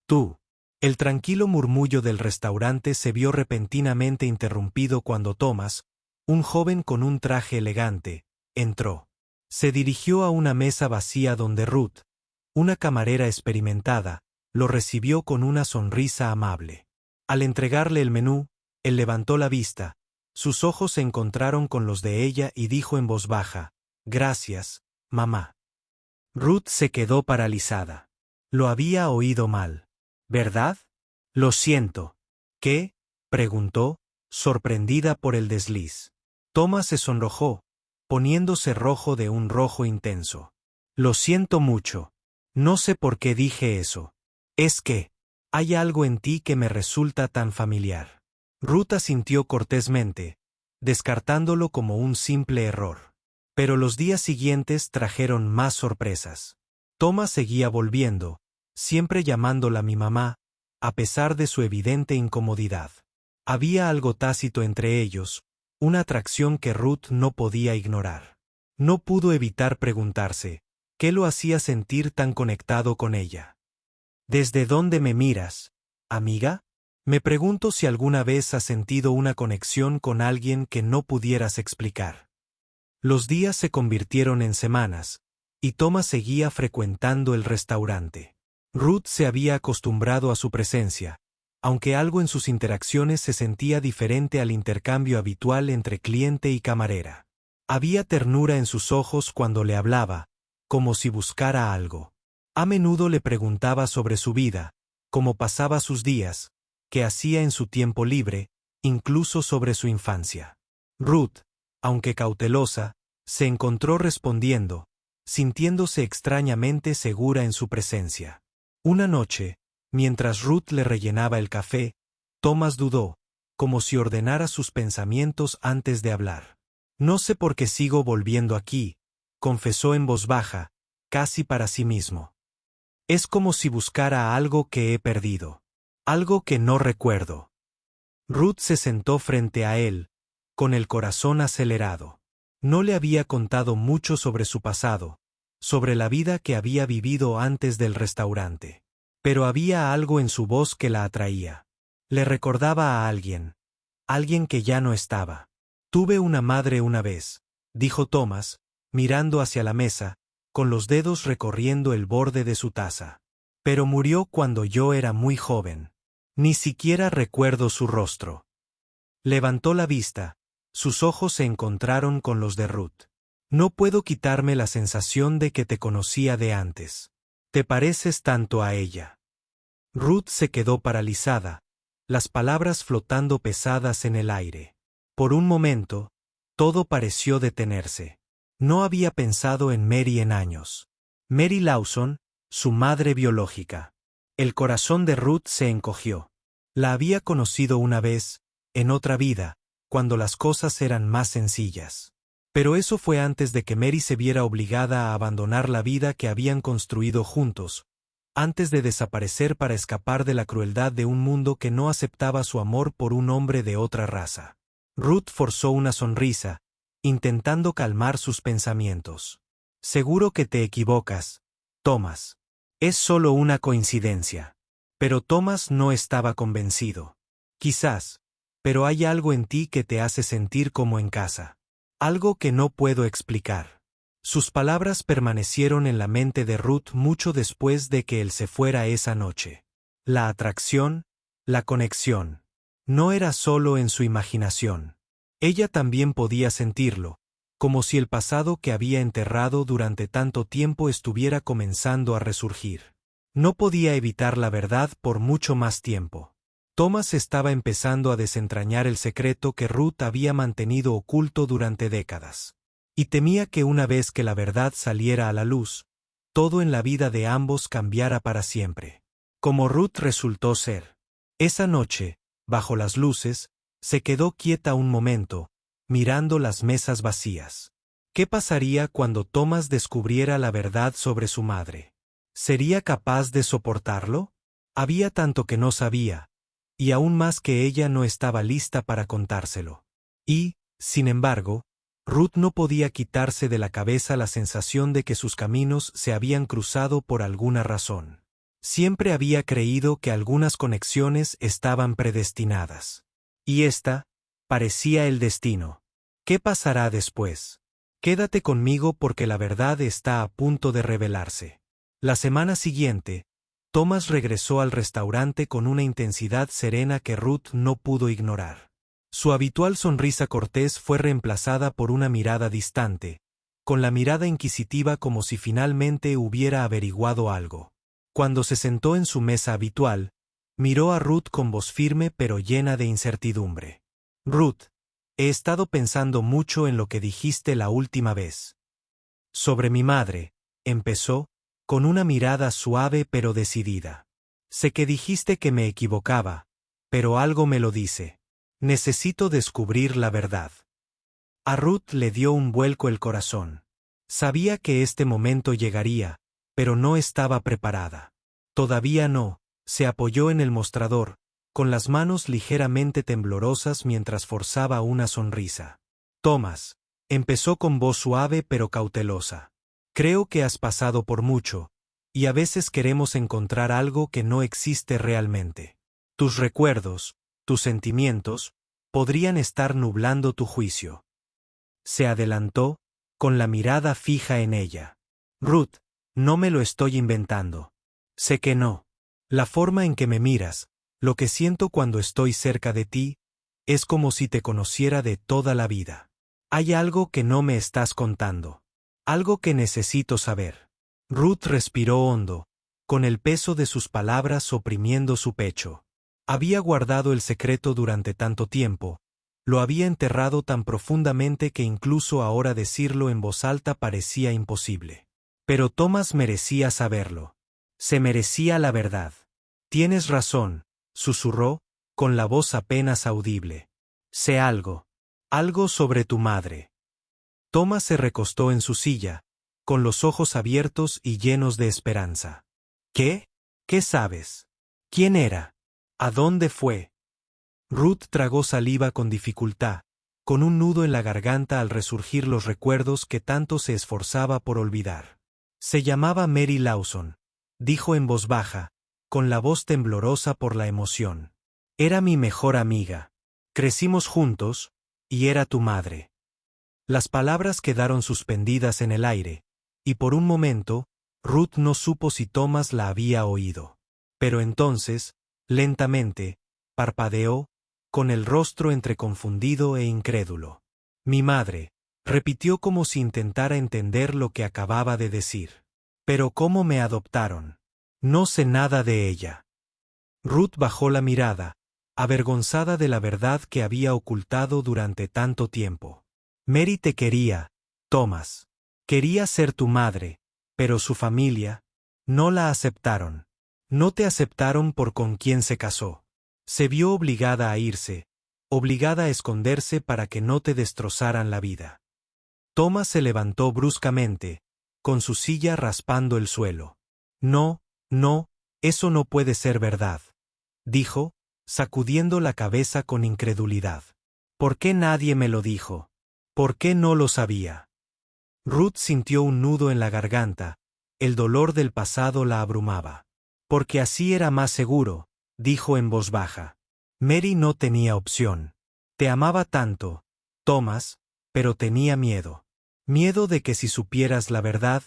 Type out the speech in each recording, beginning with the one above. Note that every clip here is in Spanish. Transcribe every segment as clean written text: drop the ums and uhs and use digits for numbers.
Tú. El tranquilo murmullo del restaurante se vio repentinamente interrumpido cuando Thomas, un joven con un traje elegante, entró. Se dirigió a una mesa vacía donde Ruth, una camarera experimentada, lo recibió con una sonrisa amable. Al entregarle el menú, él levantó la vista, sus ojos se encontraron con los de ella y dijo en voz baja: «Gracias, mamá». Ruth se quedó paralizada. Lo había oído mal. ¿Verdad? Lo siento. ¿Qué?, preguntó, sorprendida por el desliz. Thomas se sonrojó, poniéndose rojo de un rojo intenso. Lo siento mucho. No sé por qué dije eso. Es que hay algo en ti que me resulta tan familiar. Ruth asintió cortésmente, descartándolo como un simple error. Pero los días siguientes trajeron más sorpresas. Thomas seguía volviendo, siempre llamándola mi mamá, a pesar de su evidente incomodidad. Había algo tácito entre ellos, una atracción que Ruth no podía ignorar. No pudo evitar preguntarse, ¿qué lo hacía sentir tan conectado con ella? ¿Desde dónde me miras, amiga? Me pregunto si alguna vez has sentido una conexión con alguien que no pudieras explicar. Los días se convirtieron en semanas, y Thomas seguía frecuentando el restaurante. Ruth se había acostumbrado a su presencia, aunque algo en sus interacciones se sentía diferente al intercambio habitual entre cliente y camarera. Había ternura en sus ojos cuando le hablaba, como si buscara algo. A menudo le preguntaba sobre su vida, cómo pasaba sus días, qué hacía en su tiempo libre, incluso sobre su infancia. Ruth, aunque cautelosa, se encontró respondiendo, sintiéndose extrañamente segura en su presencia. Una noche, mientras Ruth le rellenaba el café, Thomas dudó, como si ordenara sus pensamientos antes de hablar. No sé por qué sigo volviendo aquí, confesó en voz baja, casi para sí mismo. Es como si buscara algo que he perdido. Algo que no recuerdo. Ruth se sentó frente a él, con el corazón acelerado. No le había contado mucho sobre su pasado, sobre la vida que había vivido antes del restaurante. Pero había algo en su voz que la atraía. Le recordaba a alguien que ya no estaba. Tuve una madre una vez, dijo Thomas, mirando hacia la mesa, con los dedos recorriendo el borde de su taza. Pero murió cuando yo era muy joven. Ni siquiera recuerdo su rostro. Levantó la vista, sus ojos se encontraron con los de Ruth. No puedo quitarme la sensación de que te conocía de antes. Te pareces tanto a ella. Ruth se quedó paralizada, las palabras flotando pesadas en el aire. Por un momento, todo pareció detenerse. No había pensado en Mary en años. Mary Lawson, su madre biológica. El corazón de Ruth se encogió. La había conocido una vez, en otra vida, cuando las cosas eran más sencillas. Pero eso fue antes de que Mary se viera obligada a abandonar la vida que habían construido juntos, antes de desaparecer para escapar de la crueldad de un mundo que no aceptaba su amor por un hombre de otra raza. Ruth forzó una sonrisa, intentando calmar sus pensamientos. Seguro que te equivocas, Thomas. Es solo una coincidencia. Pero Thomas no estaba convencido. Quizás, pero hay algo en ti que te hace sentir como en casa. Algo que no puedo explicar. Sus palabras permanecieron en la mente de Ruth mucho después de que él se fuera esa noche. La atracción, la conexión. No era solo en su imaginación. Ella también podía sentirlo, como si el pasado que había enterrado durante tanto tiempo estuviera comenzando a resurgir. No podía evitar la verdad por mucho más tiempo. Thomas estaba empezando a desentrañar el secreto que Ruth había mantenido oculto durante décadas. Y temía que una vez que la verdad saliera a la luz, todo en la vida de ambos cambiara para siempre. Como Ruth resultó ser. Esa noche, bajo las luces, se quedó quieta un momento, mirando las mesas vacías. ¿Qué pasaría cuando Thomas descubriera la verdad sobre su madre? ¿Sería capaz de soportarlo? Había tanto que no sabía, y aún más que ella no estaba lista para contárselo. Y, sin embargo, Ruth no podía quitarse de la cabeza la sensación de que sus caminos se habían cruzado por alguna razón. Siempre había creído que algunas conexiones estaban predestinadas. Y esta parecía el destino. ¿Qué pasará después? Quédate conmigo porque la verdad está a punto de revelarse. La semana siguiente, Thomas regresó al restaurante con una intensidad serena que Ruth no pudo ignorar. Su habitual sonrisa cortés fue reemplazada por una mirada distante, con la mirada inquisitiva como si finalmente hubiera averiguado algo. Cuando se sentó en su mesa habitual, miró a Ruth con voz firme pero llena de incertidumbre. Ruth, he estado pensando mucho en lo que dijiste la última vez. Sobre mi madre, empezó, con una mirada suave pero decidida. Sé que dijiste que me equivocaba, pero algo me lo dice. Necesito descubrir la verdad. A Ruth le dio un vuelco el corazón. Sabía que este momento llegaría, pero no estaba preparada. Todavía no, se apoyó en el mostrador, con las manos ligeramente temblorosas mientras forzaba una sonrisa. Thomas, empezó con voz suave pero cautelosa. Creo que has pasado por mucho, y a veces queremos encontrar algo que no existe realmente. Tus recuerdos, tus sentimientos, podrían estar nublando tu juicio. Se adelantó, con la mirada fija en ella. Ruth, no me lo estoy inventando. Sé que no. La forma en que me miras, lo que siento cuando estoy cerca de ti, es como si te conociera de toda la vida. Hay algo que no me estás contando. Algo que necesito saber. Ruth respiró hondo, con el peso de sus palabras oprimiendo su pecho. Había guardado el secreto durante tanto tiempo, lo había enterrado tan profundamente que incluso ahora decirlo en voz alta parecía imposible. Pero Thomas merecía saberlo. Se merecía la verdad. Tienes razón, susurró, con la voz apenas audible. Sé algo. Algo sobre tu madre. Thomas se recostó en su silla, con los ojos abiertos y llenos de esperanza. ¿Qué? ¿Qué sabes? ¿Quién era? ¿A dónde fue? Ruth tragó saliva con dificultad, con un nudo en la garganta al resurgir los recuerdos que tanto se esforzaba por olvidar. Se llamaba Mary Lawson, dijo en voz baja, con la voz temblorosa por la emoción. Era mi mejor amiga. Crecimos juntos, y era tu madre. Las palabras quedaron suspendidas en el aire, y por un momento, Ruth no supo si Thomas la había oído. Pero entonces, lentamente, parpadeó, con el rostro entre confundido e incrédulo. Mi madre, repitió como si intentara entender lo que acababa de decir. Pero ¿cómo me adoptaron? No sé nada de ella. Ruth bajó la mirada, avergonzada de la verdad que había ocultado durante tanto tiempo. Mary te quería, Thomas. Quería ser tu madre, pero su familia no la aceptaron. No te aceptaron por con quién se casó. Se vio obligada a irse, obligada a esconderse para que no te destrozaran la vida. Thomas se levantó bruscamente, con su silla raspando el suelo. No, no, eso no puede ser verdad, dijo, sacudiendo la cabeza con incredulidad. ¿Por qué nadie me lo dijo? ¿Por qué no lo sabía? Ruth sintió un nudo en la garganta, el dolor del pasado la abrumaba. Porque así era más seguro, dijo en voz baja. Mary no tenía opción. Te amaba tanto, Thomas, pero tenía miedo. Miedo de que si supieras la verdad,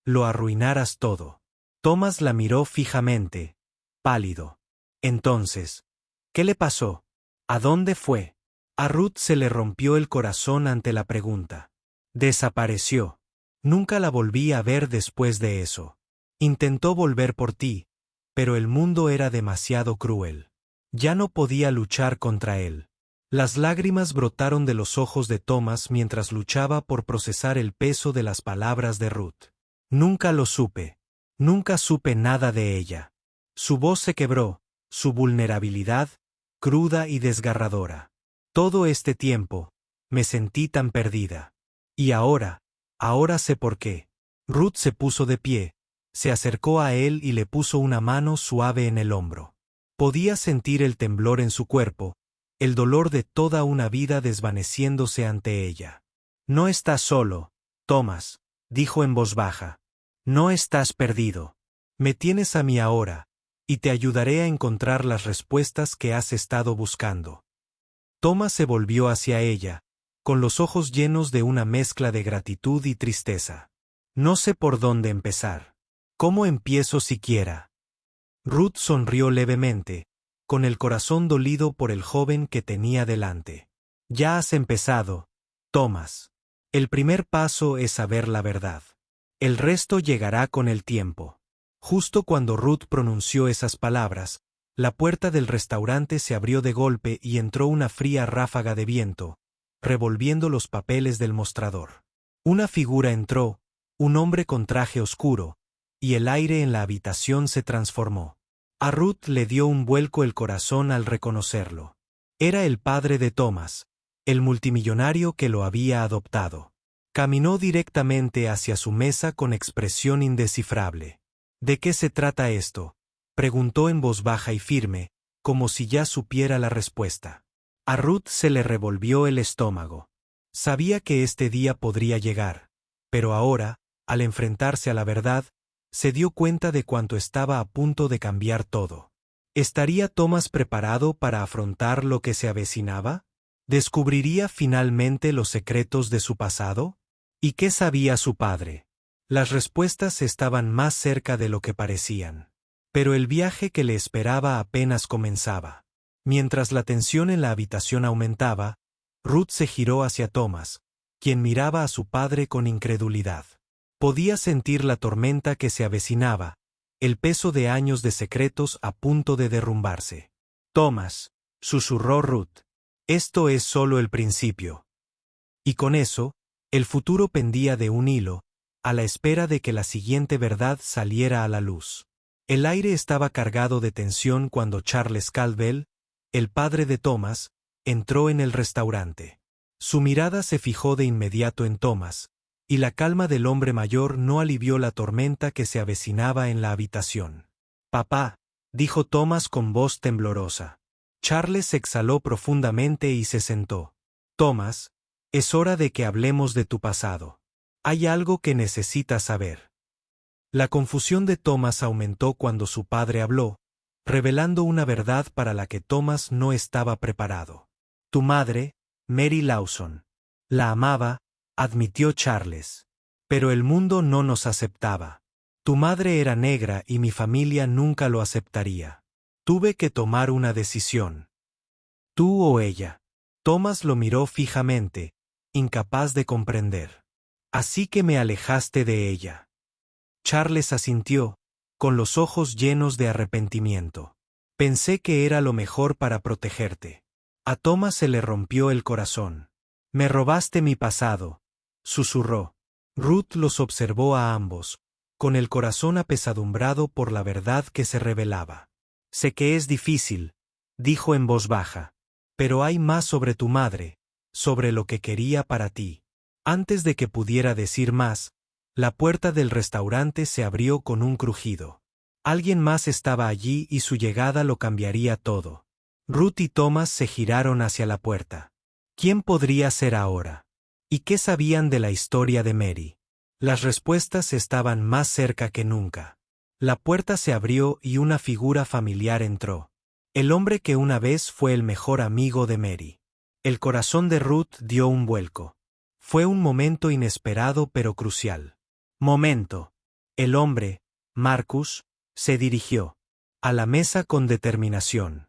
lo arruinaras todo. Thomas la miró fijamente, pálido. Entonces, ¿qué le pasó? ¿A dónde fue? A Ruth se le rompió el corazón ante la pregunta. Desapareció. Nunca la volví a ver después de eso. Intentó volver por ti, pero el mundo era demasiado cruel. Ya no podía luchar contra él. Las lágrimas brotaron de los ojos de Thomas mientras luchaba por procesar el peso de las palabras de Ruth. Nunca lo supe. Nunca supe nada de ella. Su voz se quebró, su vulnerabilidad, cruda y desgarradora. Todo este tiempo, me sentí tan perdida. Y ahora sé por qué. Ruth se puso de pie, se acercó a él y le puso una mano suave en el hombro. Podía sentir el temblor en su cuerpo, el dolor de toda una vida desvaneciéndose ante ella. No estás solo, Thomas, dijo en voz baja. No estás perdido. Me tienes a mí ahora, y te ayudaré a encontrar las respuestas que has estado buscando. Thomas se volvió hacia ella, con los ojos llenos de una mezcla de gratitud y tristeza. No sé por dónde empezar. ¿Cómo empiezo siquiera? Ruth sonrió levemente, con el corazón dolido por el joven que tenía delante. Ya has empezado, Thomas. El primer paso es saber la verdad. El resto llegará con el tiempo. Justo cuando Ruth pronunció esas palabras, la puerta del restaurante se abrió de golpe y entró una fría ráfaga de viento, revolviendo los papeles del mostrador. Una figura entró, un hombre con traje oscuro, y el aire en la habitación se transformó. A Ruth le dio un vuelco el corazón al reconocerlo. Era el padre de Thomas, el multimillonario que lo había adoptado. Caminó directamente hacia su mesa con expresión indescifrable. ¿De qué se trata esto?, preguntó en voz baja y firme, como si ya supiera la respuesta. A Ruth se le revolvió el estómago. Sabía que este día podría llegar, pero ahora, al enfrentarse a la verdad, se dio cuenta de cuánto estaba a punto de cambiar todo. ¿Estaría Thomas preparado para afrontar lo que se avecinaba? ¿Descubriría finalmente los secretos de su pasado? ¿Y qué sabía su padre? Las respuestas estaban más cerca de lo que parecían. Pero el viaje que le esperaba apenas comenzaba. Mientras la tensión en la habitación aumentaba, Ruth se giró hacia Thomas, quien miraba a su padre con incredulidad. Podía sentir la tormenta que se avecinaba, el peso de años de secretos a punto de derrumbarse. Thomas, susurró Ruth, esto es solo el principio. Y con eso, el futuro pendía de un hilo, a la espera de que la siguiente verdad saliera a la luz. El aire estaba cargado de tensión cuando Charles Caldwell, el padre de Thomas, entró en el restaurante. Su mirada se fijó de inmediato en Thomas, y la calma del hombre mayor no alivió la tormenta que se avecinaba en la habitación. «Papá», dijo Thomas con voz temblorosa. Charles exhaló profundamente y se sentó. «Thomas, es hora de que hablemos de tu pasado. Hay algo que necesitas saber». La confusión de Thomas aumentó cuando su padre habló, revelando una verdad para la que Thomas no estaba preparado. «Tu madre, Mary Lawson. La amaba», admitió Charles. «Pero el mundo no nos aceptaba. Tu madre era negra y mi familia nunca lo aceptaría. Tuve que tomar una decisión. Tú o ella». Thomas lo miró fijamente, incapaz de comprender. «Así que me alejaste de ella». Charles asintió, con los ojos llenos de arrepentimiento. «Pensé que era lo mejor para protegerte». A Thomas se le rompió el corazón. «Me robaste mi pasado», susurró. Ruth los observó a ambos, con el corazón apesadumbrado por la verdad que se revelaba. «Sé que es difícil», dijo en voz baja, «pero hay más sobre tu madre, sobre lo que quería para ti». Antes de que pudiera decir más, la puerta del restaurante se abrió con un crujido. Alguien más estaba allí y su llegada lo cambiaría todo. Ruth y Thomas se giraron hacia la puerta. ¿Quién podría ser ahora? ¿Y qué sabían de la historia de Mary? Las respuestas estaban más cerca que nunca. La puerta se abrió y una figura familiar entró. El hombre que una vez fue el mejor amigo de Mary. El corazón de Ruth dio un vuelco. Fue un momento inesperado pero crucial. Momento. El hombre, Marcus, se dirigió a la mesa con determinación.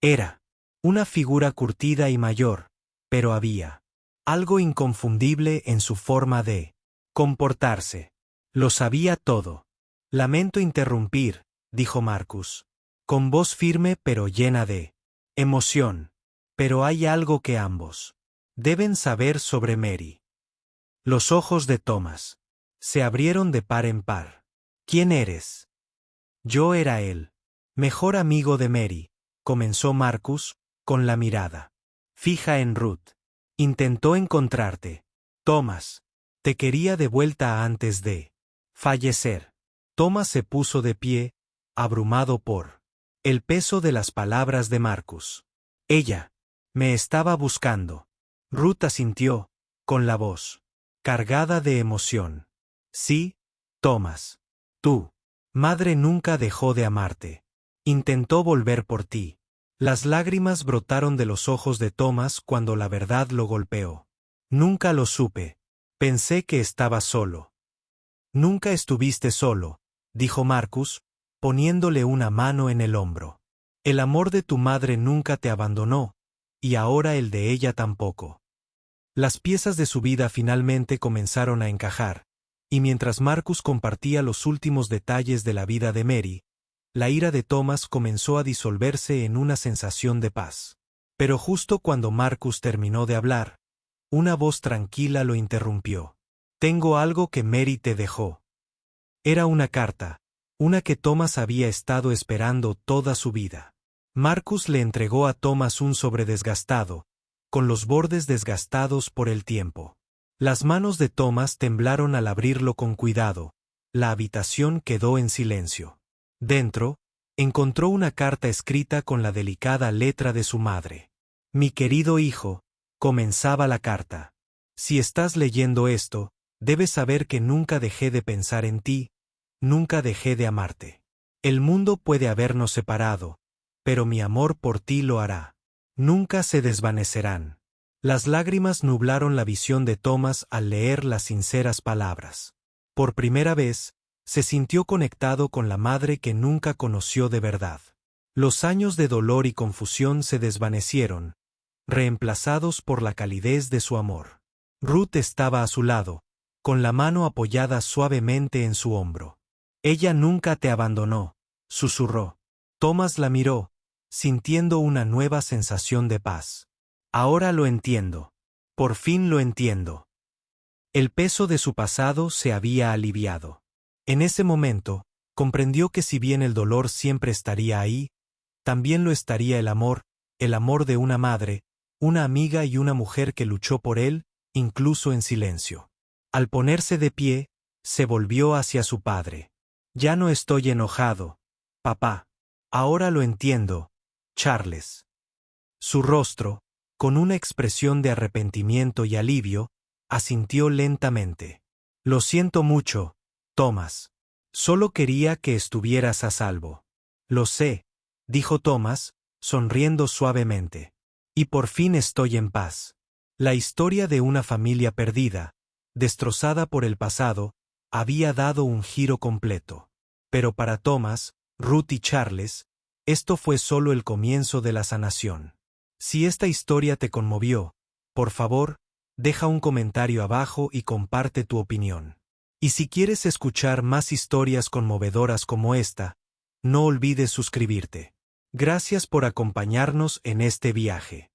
Era una figura curtida y mayor, pero había algo inconfundible en su forma de comportarse. Lo sabía todo. «Lamento interrumpir», dijo Marcus, con voz firme pero llena de emoción. «Pero hay algo que ambos deben saber sobre Mary». Los ojos de Thomas se abrieron de par en par. «¿Quién eres?» «Yo era él. Mejor amigo de Mary», comenzó Marcus, con la mirada fija en Ruth. «Intentó encontrarte. Thomas. Te quería de vuelta antes de fallecer». Thomas se puso de pie, abrumado por el peso de las palabras de Marcus. «Ella me estaba buscando». Ruth asintió, con la voz cargada de emoción. «Sí, Thomas. Tú». Madre nunca dejó de amarte. Intentó volver por ti. Las lágrimas brotaron de los ojos de Thomas cuando la verdad lo golpeó. Nunca lo supe. Pensé que estaba solo. Nunca estuviste solo, dijo Marcus, poniéndole una mano en el hombro. El amor de tu madre nunca te abandonó, y ahora el de ella tampoco. Las piezas de su vida finalmente comenzaron a encajar, y mientras Marcus compartía los últimos detalles de la vida de Mary, la ira de Thomas comenzó a disolverse en una sensación de paz. Pero justo cuando Marcus terminó de hablar, una voz tranquila lo interrumpió. Tengo algo que Mary te dejó. Era una carta, una que Thomas había estado esperando toda su vida. Marcus le entregó a Thomas un sobre desgastado, con los bordes desgastados por el tiempo. Las manos de Thomas temblaron al abrirlo con cuidado. La habitación quedó en silencio. Dentro, encontró una carta escrita con la delicada letra de su madre. Mi querido hijo, comenzaba la carta. Si estás leyendo esto, debes saber que nunca dejé de pensar en ti, nunca dejé de amarte. El mundo puede habernos separado, pero mi amor por ti lo hará. Nunca se desvanecerán. Las lágrimas nublaron la visión de Thomas al leer las sinceras palabras. Por primera vez, se sintió conectado con la madre que nunca conoció de verdad. Los años de dolor y confusión se desvanecieron, reemplazados por la calidez de su amor. Ruth estaba a su lado, con la mano apoyada suavemente en su hombro. Ella nunca te abandonó, susurró. Thomas la miró, sintiendo una nueva sensación de paz. Ahora lo entiendo. Por fin lo entiendo. El peso de su pasado se había aliviado. En ese momento, comprendió que si bien el dolor siempre estaría ahí, también lo estaría el amor de una madre, una amiga y una mujer que luchó por él, incluso en silencio. Al ponerse de pie, se volvió hacia su padre. Ya no estoy enojado, papá. Ahora lo entiendo, Charles. Su rostro, con una expresión de arrepentimiento y alivio, asintió lentamente. Lo siento mucho, Thomas. Solo quería que estuvieras a salvo. Lo sé, dijo Thomas, sonriendo suavemente. Y por fin estoy en paz. La historia de una familia perdida, destrozada por el pasado, había dado un giro completo. Pero para Thomas, Ruth y Charles, esto fue solo el comienzo de la sanación. Si esta historia te conmovió, por favor, deja un comentario abajo y comparte tu opinión. Y si quieres escuchar más historias conmovedoras como esta, no olvides suscribirte. Gracias por acompañarnos en este viaje.